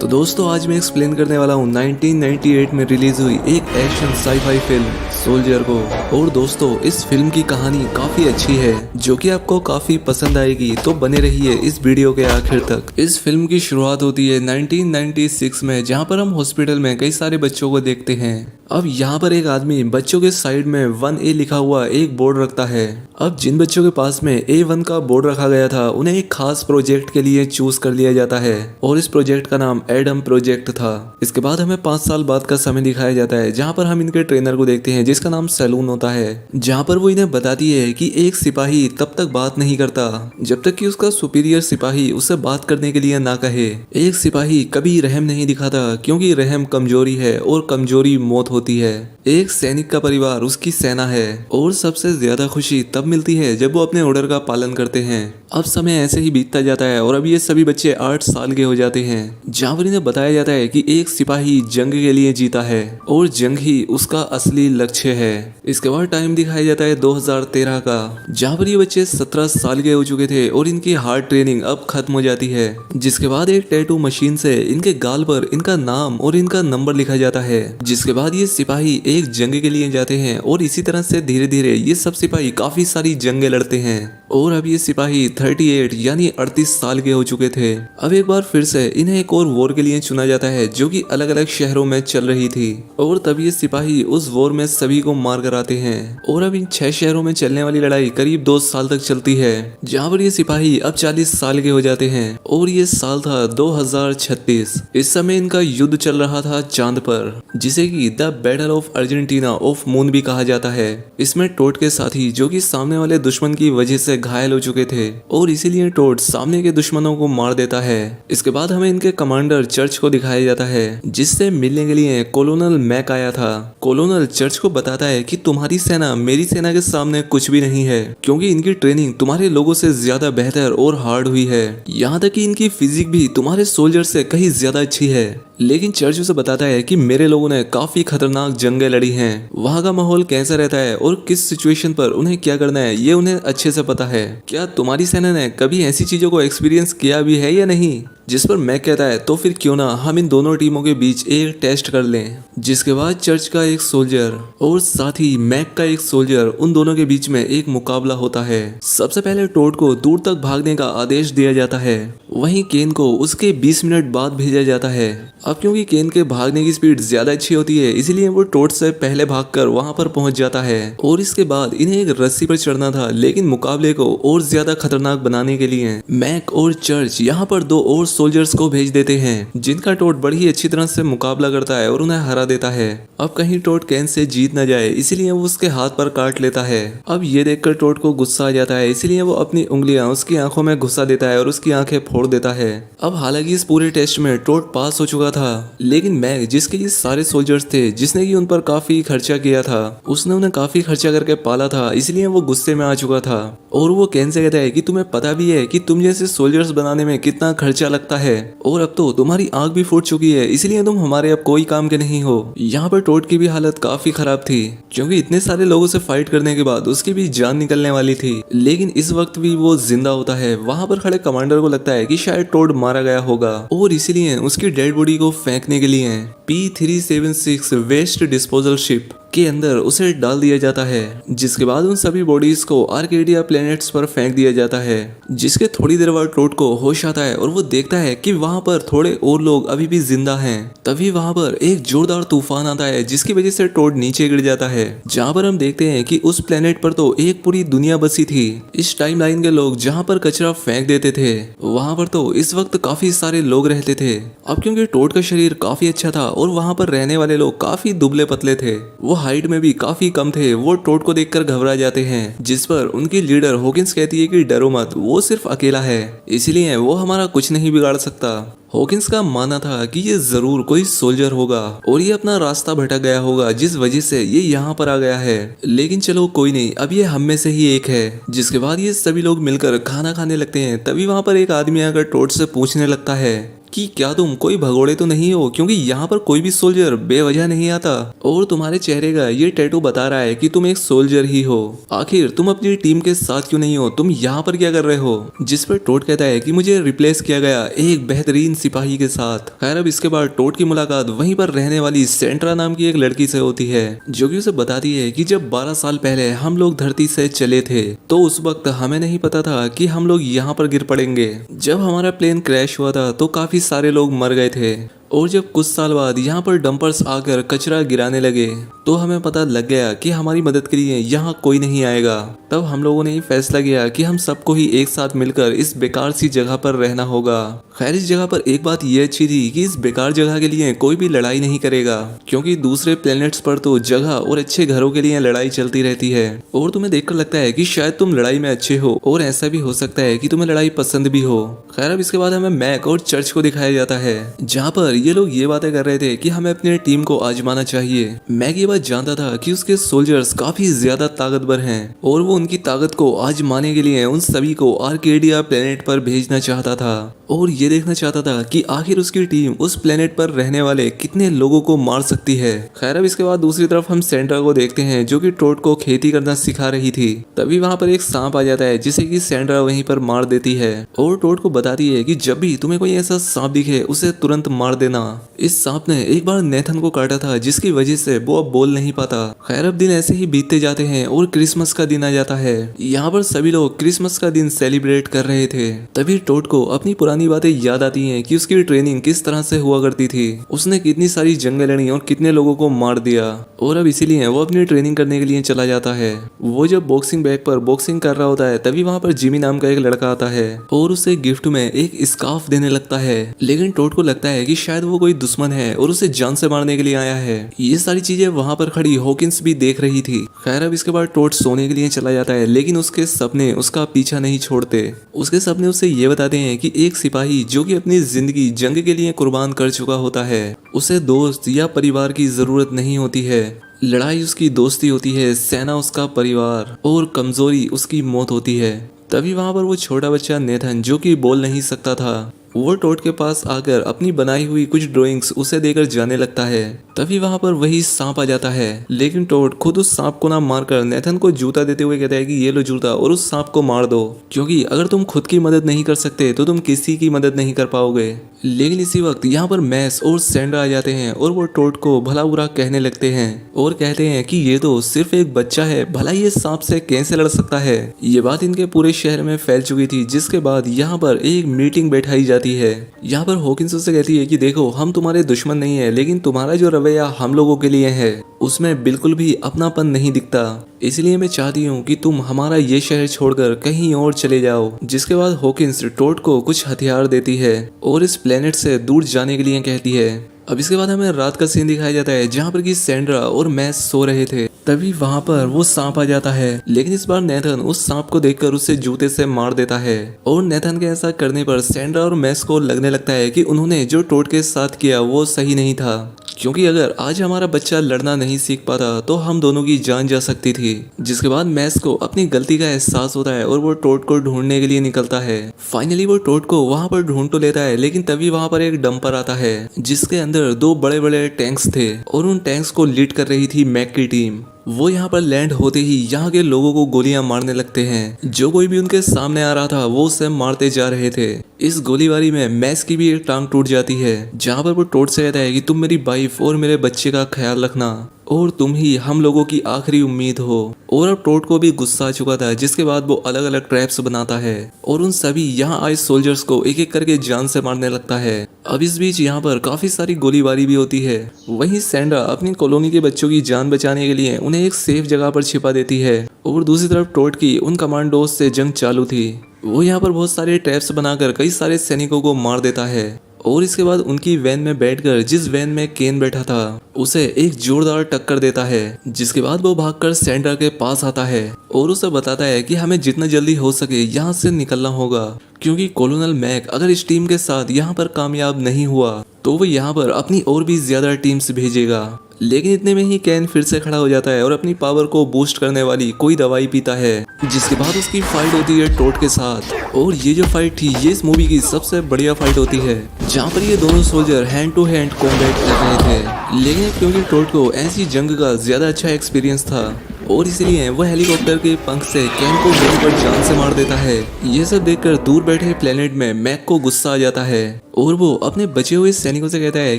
तो दोस्तों आज मैं एक्सप्लेन करने वाला हूँ 1998 में रिलीज हुई एक एक्शन साई-फाई फिल्म सोल्जर को। और दोस्तों इस फिल्म की कहानी काफी अच्छी है जो कि आपको काफी पसंद आएगी, तो बने रहिए इस वीडियो के आखिर तक। इस फिल्म की शुरुआत होती है 1996 में, जहाँ पर हम हॉस्पिटल में कई सारे बच्चों को देखते हैं। अब यहाँ पर एक आदमी बच्चों के साइड में 1A लिखा हुआ एक बोर्ड रखता है। अब जिन बच्चों के पास में A1 का बोर्ड रखा गया था उन्हें एक खास प्रोजेक्ट के लिए चूज कर लिया जाता है और इस प्रोजेक्ट का नाम एडम प्रोजेक्ट था। इसके बाद हमें 5 साल बाद का समय दिखाया जाता है, जहाँ पर हम इनके ट्रेनर को देखते हैं जिसका नाम सैलून होता है, जहाँ पर वो इन्हें बताती है कि एक सिपाही तब तक बात नहीं करता जब तक कि उसका सुपीरियर सिपाही उससे बात करने के लिए ना कहे। एक सिपाही कभी रहम नहीं दिखाता क्योंकि रहम कमजोरी है और कमजोरी मौत होती है। एक सैनिक का परिवार उसकी सेना है और सबसे ज्यादा खुशी तब मिलती है जब वो अपने ऑर्डर का पालन करते हैं। अब समय ऐसे ही बीतता जाता है और अब ये सभी बच्चे 8 साल के हो जाते हैं, जहाँ पर इन्हें बताया जाता है कि एक सिपाही जंग के लिए जीता है और जंग ही उसका असली लक्ष्य है। इसके बाद टाइम दिखाया जाता है 2013 का, जहाँ पर ये बच्चे 17 साल के हो चुके थे और इनकी हार्ड ट्रेनिंग अब खत्म हो जाती है। जिसके बाद एक टैटू मशीन से इनके गाल पर इनका नाम और इनका नंबर लिखा जाता है। जिसके बाद ये सिपाही एक जंग के लिए जाते हैं और इसी तरह से धीरे धीरे ये सब सिपाही काफी सारी जंगें लड़ते हैं। और अब ये सिपाही 38 यानी 38 साल के हो चुके थे। अब एक बार फिर से इन्हें एक और वॉर के लिए चुना जाता है जो कि अलग अलग शहरों में चल रही थी। और तब ये सिपाही उस वॉर में सभी को मार कर आते हैं। और अब इन 6 शहरों में चलने वाली लड़ाई करीब 2 साल तक चलती है, जहाँ पर ये सिपाही अब 40 साल के हो जाते हैं। और ये साल था 2036। इस समय इनका युद्ध चल रहा था चांद पर, जिसे कि the battle of Argentina of moon भी कहा जाता है। इसमें टोड के साथी जो कि सामने वाले दुश्मन की वजह से घायल हो चुके थे और इसीलिए टोड सामने के दुश्मनों को मार देता है। इसके बाद हमें इनके कमांडर चर्च को दिखाया जाता है, जिससे मिलने के लिए कोलोनल मैक आया था। कोलोनल चर्च को बताता है कि तुम्हारी सेना मेरी सेना के सामने कुछ भी नहीं है, क्योंकि इनकी ट्रेनिंग तुम्हारे लोगों से ज्यादा बेहतर और हार्ड हुई है। यहाँ तक कि इनकी फिजिक भी तुम्हारे सोल्जर से कहीं ज्यादा अच्छी है। लेकिन चर्च उसे बताता है कि मेरे लोगों ने काफी खतरनाक जंगें लड़ी हैं, वहाँ का माहौल कैसा रहता है और किस सिचुएशन पर उन्हें क्या करना है ये उन्हें अच्छे से पता है। क्या तुम्हारी सेना ने कभी ऐसी चीजों को एक्सपीरियंस किया भी है या नहीं? जिस पर मैक कहता है तो फिर क्यों ना हम इन दोनों टीमों के बीच एक टेस्ट कर लें। जिसके बाद चर्च का एक सोल्जर और साथ ही मैक का एक सोल्जर, उन दोनों के बीच में एक मुकाबला होता है। सबसे पहले टोड को दूर तक भागने का आदेश दिया जाता है, वहीं केन को उसके 20 मिनट बाद भेजा जाता है। अब क्योंकि केन के भागने की स्पीड ज्यादा अच्छी होती है, इसलिए वो टोड से पहले भागकर वहां पर पहुंच जाता है। और इसके बाद इन्हें एक रस्सी पर चढ़ना था, लेकिन मुकाबले को और ज्यादा खतरनाक बनाने के लिए मैक और चर्च यहाँ पर 2 और सोल्जर्स को भेज देते हैं, जिनका टोड बड़ी ही अच्छी तरह से मुकाबला करता है और उन्हें हरा देता है। अब कहीं टोड केन से जीत न जाए, इसीलिए वो उसके हाथ पर काट लेता है। अब ये देखकर टोड को गुस्सा आ जाता है, इसीलिए वो अपनी उंगलियां उसकी आंखों में घुसा देता है और उसकी आंखें फोड़ देता है। अब हालांकि इस पूरे टेस्ट में टोड पास हो चुका था, लेकिन मैक जिसके ये सारे सोल्जर्स थे, जिसने कि उन पर काफी खर्चा किया था, उसने उन्हें काफी खर्चा करके पाला था, इसलिए वो गुस्से में आ चुका था। और वो केन से कहता है कि तुम्हें पता भी है कि तुम जैसे सोल्जर्स बनाने में कितना खर्चा लगता है, और अब तो तुम्हारी आंख भी फूट चुकी है, इसलिए तुम हमारे अब कोई काम के नहीं हो। यहाँ पर टोड की भी हालत काफी खराब थी, क्योंकि इतने सारे लोगों से फाइट करने के बाद उसकी भी जान निकलने वाली थी। लेकिन इस वक्त भी वो जिंदा होता है। वहां पर खड़े कमांडर को लगता है कि शायद टोड मारा गया होगा और इसीलिए उसकी डेड बॉडी को फेंकने के लिए P-376 वेस्ट डिस्पोजल शिप के अंदर उसे डाल दिया जाता है। जिसके बाद उन सभी बॉडीज को आर्केडिया प्लैनेट्स पर फेंक दिया जाता है। जिसके थोड़ी देर बाद टोड को होश आता है और वो देखता है कि वहां पर थोड़े और लोग अभी भी जिंदा हैं। तभी वहां पर एक जोरदार तूफान आता है, जिसकी वजह से टोड नीचे गिर जाता है। जहां पर हम देखते हैं कि उस प्लेनेट पर तो एक पूरी दुनिया बसी थी। इस टाइमलाइन के लोग जहां पर कचरा फेंक देते थे, वहां पर तो इस वक्त काफी सारे लोग रहते थे। अब क्योंकि टोड का शरीर काफी अच्छा था और वहां पर रहने वाले लोग काफी दुबले पतले थे, वो हाइट में भी काफी कम थे। वो टोड को देखकर घबरा जाते हैं, जिस पर उनकी लीडर हॉकिंस कहती है कि डरो मत, वो सिर्फ अकेला है, इसलिए वो हमारा कुछ नहीं बिगाड़ सकता। हॉकिंस का मानना था कि ये जरूर कोई सोल्जर होगा और ये अपना रास्ता भटक गया होगा, जिस वजह से ये यहाँ पर आ गया है। लेकिन चलो कोई नहीं, अब ये हम में से ही एक है। जिसके बाद ये सभी लोग मिलकर खाना खाने लगते हैं। तभी वहां पर एक आदमी आकर टोड से पूछने लगता है कि क्या तुम कोई भगोड़े तो नहीं हो, क्योंकि यहाँ पर कोई भी सोल्जर बेवजह नहीं आता और तुम्हारे चेहरे का ये टैटू बता रहा है कि तुम एक सोल्जर ही हो। आखिर तुम अपनी टीम के साथ क्यों नहीं हो, तुम यहाँ पर क्या कर रहे हो? जिस पर टोड कहता है कि मुझे रिप्लेस किया गया एक बेहतरीन सिपाही के साथ। खैर अब इसके बाद टोड की मुलाकात वहीं पर रहने वाली सेंट्रा नाम की एक लड़की से होती है, जो कि उसे बताती है कि जब 12 साल पहले हम लोग धरती से चले थे तो उस वक्त हमें नहीं पता था कि हम लोग यहाँ पर गिर पड़ेंगे। जब हमारा प्लेन क्रैश हुआ था तो काफी सारे लोग मर गए थे और जब कुछ साल बाद यहाँ पर डंपर्स आकर कचरा गिराने लगे तो हमें पता लग गया कि हमारी मदद के लिए यहाँ कोई नहीं आएगा। तब हम लोगों ने फैसला किया कि हम सबको ही एक साथ मिलकर इस बेकार सी जगह पर रहना होगा। खैर इस जगह पर एक बात ये अच्छी थी कि इस बेकार जगह के लिए कोई भी लड़ाई नहीं करेगा, क्योंकि दूसरे प्लेनेट्स पर तो जगह और अच्छे घरों के लिए लड़ाई चलती रहती है और तुम्हें देखकर लगता है कि शायद तुम लड़ाई में अच्छे हो और ऐसा भी हो सकता है कि तुम्हें लड़ाई पसंद भी हो। खैर अब इसके बाद हमें मैक और चर्च को दिखाया जाता है, जहाँ पर ये लोग ये बातें कर रहे थे कि हमें अपनी टीम को आजमाना चाहिए। मैक ये बात जानता था कि उसके सोल्जर्स काफी ज्यादा ताकतवर हैं और वो उनकी ताकत को आजमाने के लिए उन सभी को आर्केडिया प्लेनेट पर भेजना चाहता था और ये देखना चाहता था कि आखिर उसकी टीम उस प्लेनेट पर रहने वाले कितने लोगों को मार सकती है। खैर अब इसके बाद दूसरी तरफ हम सेंड्रा को देखते हैं, जो कि टोड को खेती करना सिखा रही थी। तभी वहाँ पर एक सांप आ जाता है जिसे कि सेंड्रा वहीं पर मार देती है और टोड को बताती है कि जब भी तुम्हें कोई ऐसा सांप दिखे उसे तुरंत मार देना। इस सांप ने एक बार नेथन को काटा था, जिसकी वजह से वो अब बोल नहीं पाता। खैर अब दिन ऐसे ही बीतते जाते हैं और क्रिसमस का दिन आ जाता है। यहाँ पर सभी लोग क्रिसमस का दिन सेलिब्रेट कर रहे थे। तभी टोड को अपनी पुरानी बातें याद आती हैं कि उसकी ट्रेनिंग किस तरह से हुआ करती थी, उसने कितनी सारी जंगें लड़ी और कितने लोगों को मार दिया और अब इसीलिए वो अपनी ट्रेनिंग करने के लिए चला जाता है। वो जब बॉक्सिंग बैग पर बॉक्सिंग कर रहा होता है तभी वहाँ पर जिमी नाम का एक लड़का आता है और उसे गिफ्ट में एक स्कार्फ देने लगता है, लेकिन टोड को लगता है कि शायद वो कोई दुश्मन है और उसे जान से मारने के लिए आया है। ये सारी चीजें वहाँ पर खड़ी हॉकिंस भी देख रही थी। खैर अब इसके बाद टोड सोने के लिए चला जाता है, लेकिन उसके सपने उसका पीछा नहीं छोड़ते। उसके सपने उसे ये बताते हैं कि एक सिपाही जो कि अपनी जिंदगी जंग के लिए कुर्बान कर चुका होता है, उसे दोस्त या परिवार की जरूरत नहीं होती है। लड़ाई उसकी दोस्ती होती है, सेना उसका परिवार और कमजोरी उसकी मौत होती है। तभी वहाँ पर वो छोटा बच्चा नेथन, जो कि बोल नहीं सकता था, वो टोड के पास आकर अपनी बनाई हुई कुछ ड्राइंग्स उसे देकर जाने लगता है। तभी वहाँ पर वही सांप आ जाता है, लेकिन टोड खुद उस सांप को ना मारकर नेथन को जूता देते हुए कहता है कि ये लो जूता और उस सांप को मार दो, क्योंकि अगर तुम खुद की मदद नहीं कर सकते तो तुम किसी की मदद नहीं कर पाओगे। लेकिन इसी वक्त यहाँ पर मैस और सेंड्रा आ जाते हैं और वो टोड को भला बुरा कहने लगते हैं और कहते हैं कि ये तो सिर्फ एक बच्चा है, भला ये सांप से कैसे लड़ सकता है। ये बात इनके पूरे शहर में फैल चुकी थी, जिसके बाद यहाँ पर एक मीटिंग बैठाई जाती है। यहाँ पर हॉकिंस उससे कहती है कि देखो हम तुम्हारे दुश्मन नहीं है, लेकिन तुम्हारा जो रवैया हम लोगों के लिए है उसमें बिल्कुल भी अपनापन नहीं दिखता, इसलिए मैं चाहती हूँ कि तुम हमारा ये शहर छोड़कर कहीं और चले जाओ। जिसके बाद हॉकिंस टोड को कुछ हथियार देती है और इस प्लेनेट से दूर जाने के लिए कहती है। अब इसके बाद हमें रात का सीन दिखाया जाता है, जहाँ पर कि सेंड्रा और मैस सो रहे थे। तभी वहाँ पर वो सांप आ जाता है, लेकिन इस बार नेथन उस सांप को देखकर उसे जूते से मार देता है और नेथन के ऐसा करने पर सेंड्रा और मैस को लगने लगता है कि उन्होंने जो टोड के साथ किया वो सही नहीं था, क्योंकि अगर आज हमारा बच्चा लड़ना नहीं सीख पाता तो हम दोनों की जान जा सकती थी। जिसके बाद मैस को अपनी गलती का एहसास होता है और वो टोड को ढूंढने के लिए निकलता है। फाइनली वो टोड को वहाँ पर ढूंढ तो लेता है, लेकिन तभी वहाँ पर एक डंपर आता है जिसके अंदर 2 बड़े बड़े टैंक्स थे और उन टैंक्स को लीड कर रही थी मैक की टीम। वो यहाँ पर लैंड होते ही यहाँ के लोगों को गोलियां मारने लगते हैं। जो कोई भी उनके सामने आ रहा था वो उसे मारते जा रहे थे। इस गोलीबारी में मैस की भी एक टांग टूट जाती है, जहाँ पर वो टोड से कहता है कि तुम मेरी वाइफ और मेरे बच्चे का ख्याल रखना और तुम ही हम लोगों की आखिरी उम्मीद हो। और अब टोड को भी गुस्सा आ चुका था, जिसके बाद वो अलग अलग ट्रैप्स बनाता है और उन सभी यहाँ आए सोल्जर्स को एक एक करके जान से मारने लगता है। अब इस बीच यहाँ पर काफी सारी गोलीबारी भी होती है। वहीं सेंड्रा अपनी कॉलोनी के बच्चों की जान बचाने के लिए उन्हें एक सेफ जगह पर छिपा देती है और दूसरी तरफ टोड की उन कमांडोज से जंग चालू थी। वो यहाँ पर बहुत सारे ट्रैप्स बनाकर कई सारे सैनिकों को मार देता है और इसके बाद उनकी वैन में बैठकर जिस वैन में केन बैठा था उसे एक जोरदार टक्कर देता है। जिसके बाद वो भागकर सेंड्रा के पास आता है और उसे बताता है कि हमें जितना जल्दी हो सके यहाँ से निकलना होगा, क्योंकि कॉलोनल मैक अगर इस टीम के साथ यहाँ पर कामयाब नहीं हुआ तो वो यहाँ पर अपनी और भी ज्यादा टीम्स भेजेगा। लेकिन इतने में ही कैन फिर से खड़ा हो जाता है और अपनी पावर को बूस्ट करने वाली कोई दवाई पीता है, जिसके बाद उसकी फाइट होती है टोड के साथ। और ये जो फाइट थी ये इस मूवी की सबसे बढ़िया फाइट होती है, जहाँ पर ये दोनों soldier hand to hand combat कर रहे थे। लेकिन क्योंकि टोड को ऐसी जंग का ज्यादा अच्छा एक्सपीरियंस था और इसलिए वह हेलीकॉप्टर के पंख से कैन को वहीं पर जान से मार देता है। ये सब देखकर दूर बैठे प्लेनेट में मैक को गुस्सा आ जाता है और वो अपने बचे हुए सैनिकों से कहता है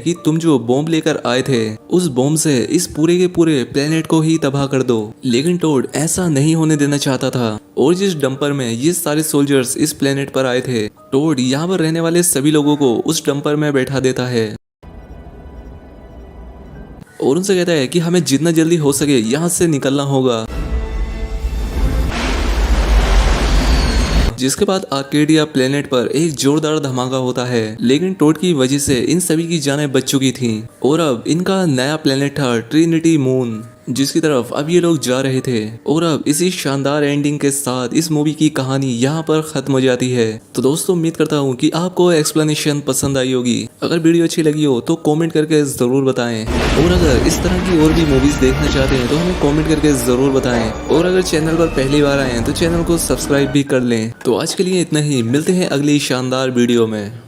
कि तुम जो बॉम्ब लेकर आए थे उस बॉम्ब से इस पूरे के पूरे प्लेनेट को ही तबाह कर दो। लेकिन टोड ऐसा नहीं होने देना चाहता था और जिस डंपर में ये सारे सोल्जर्स इस प्लेनेट पर आए थे, टोड यहाँ पर रहने वाले सभी लोगों को उस डंपर में बैठा देता है और उनसे कहता है कि हमें जितना जल्दी हो सके यहाँ से निकलना होगा। जिसके बाद आर्केडिया प्लेनेट पर एक जोरदार धमाका होता है, लेकिन टोड की वजह से इन सभी की जानें बच चुकी थीं और अब इनका नया प्लेनेट था ट्रिनिटी मून, जिसकी तरफ अब ये लोग जा रहे थे। और अब इसी शानदार एंडिंग के साथ इस मूवी की कहानी यहाँ पर खत्म हो जाती है। तो दोस्तों उम्मीद करता हूँ कि आपको एक्सप्लेनेशन पसंद आई होगी। अगर वीडियो अच्छी लगी हो तो कमेंट करके ज़रूर बताएं और अगर इस तरह की और भी मूवीज़ देखना चाहते हैं तो हमें कमेंट करके ज़रूर बताएं। और अगर चैनल पर पहली बार आए हैं तो चैनल को सब्सक्राइब भी कर लें। तो आज के लिए इतना ही, मिलते हैं अगली शानदार वीडियो में।